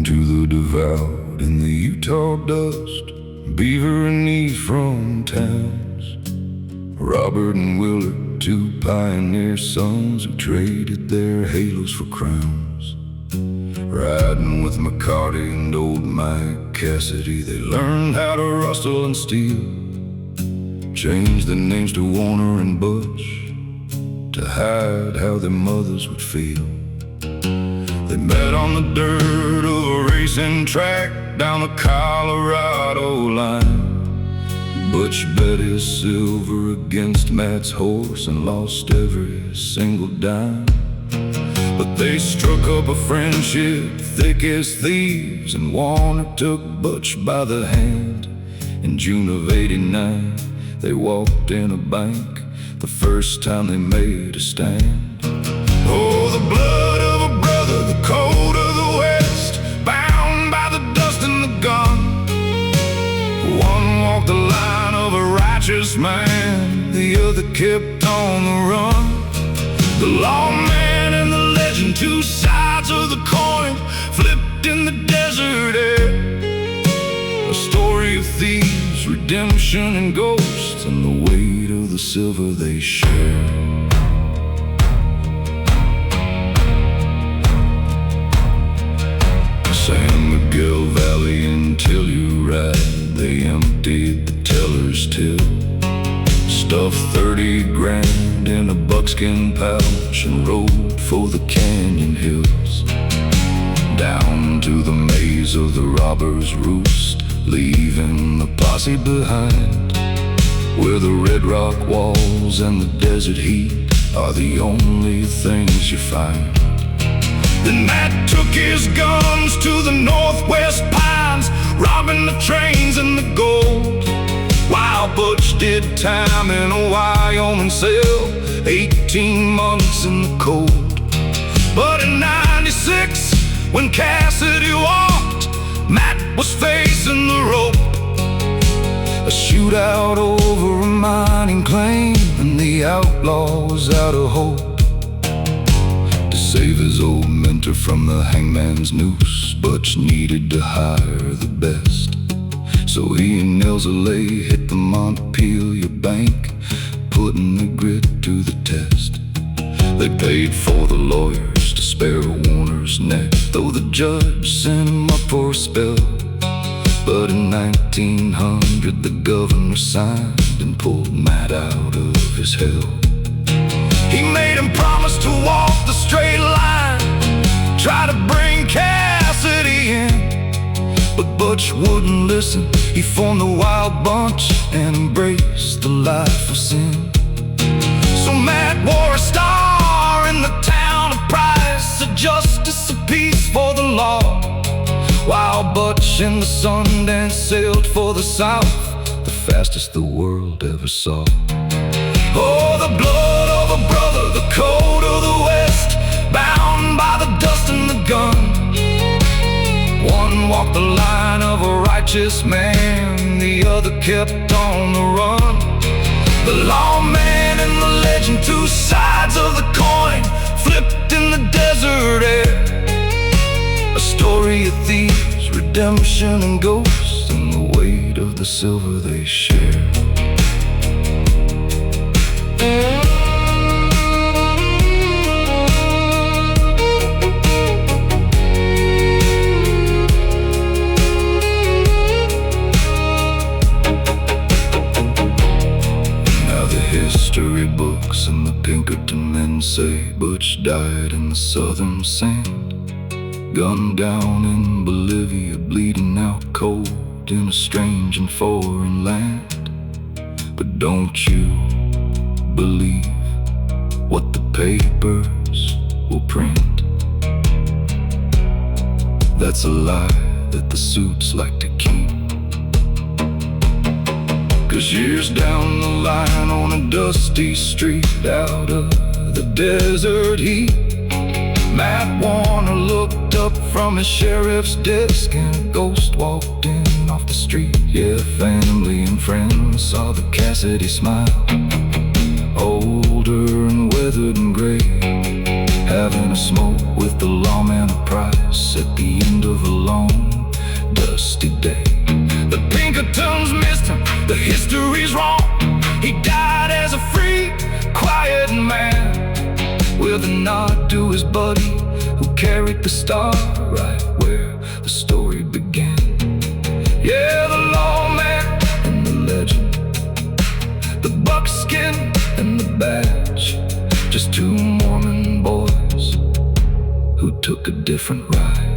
to the devout in the Utah dust, Beaver and Eve from towns, Robert and Willard, two pioneer sons who traded their halos for crowns. Riding with McCarty and old Mike Cassidy, they learned how to rustle and steal, changed their names to Warner and Butch to hide how their mothers would feel. They met on the dirt of a racing track down the Colorado line. Butch bet his silver against Matt's horse and lost every single dime. But they struck up a friendship thick as thieves, and Warner took Butch by the hand. In June of '89, they walked in a bank, the first time they made a stand. Oh, the blood of a brother, the code of the West, bound by the dust and the gun. One walked the line of a righteous man, the other kept on the run. The lawman and the legend, two sides of the coin, flipped in the desert air. A story of thieves, redemption and ghosts, and the weight of the silver they share. San Miguel Valley until you ride, they emptied the teller's till, stuffed 30 grand in a buckskin pouch and rode for the canyon hills, down to the maze of the robber's roost, leaving the posse behind, where the red rock walls and the desert heat are the only things you find. Then Matt took his guns to the northwest pines, robbing the trains and the gold, while Butch did time in a Wyoming cell, 18 months in the cold. But in '96, when Cassidy walked, Matt was facing the rope. A shootout over a mining claim, and the outlaw was out of hope. To save his old mentor from the hangman's noose, Butch needed to hire the best. So he and Elzalay hit the Montpelier bank, putting the grit to the test. They paid for the lawyers to spare Warner's neck, though the judge sent him up for a spell. But in 1900 the governor signed and pulled Matt out of his hell. He made him promise to walk the straight line, try to bring Cassidy in. But Butch wouldn't listen, he formed the wild bunch and embraced the life of sin. So Matt wore a star in the town of Price, a justice of peace for the law, while Butch and the Sundance sailed for the south, the fastest the world ever saw. Oh, the blood of a brother, the code of the West, bound by the dust and the gun. One walked the line of a righteous man, the other kept on the run. The lawman and the legend, two sides of the coin, flipped in the desert air. A story of thieves, redemption and ghosts, and the weight of the silver they share. History books and the Pinkerton men say Butch died in the southern sand, gunned down in Bolivia, bleeding out cold in a strange and foreign land. But don't you believe what the papers will print? That's a lie that the suits like to keep. 'Cause years down the line, on a dusty street out of the desert heat, Matt Warner looked up from his sheriff's desk, and a ghost walked in off the street. Yeah, family and friends saw the Cassidy smile, older and weathered and gray, having a smoke with the lawman of Price at the end of a long, dusty day. The Pinkertons missed him, the history's wrong. He died as a free, quiet man, with a nod to his buddy who carried the star right where the story began. Yeah, the lawman and the legend, the buckskin and the badge, just two Mormon boys who took a different ride.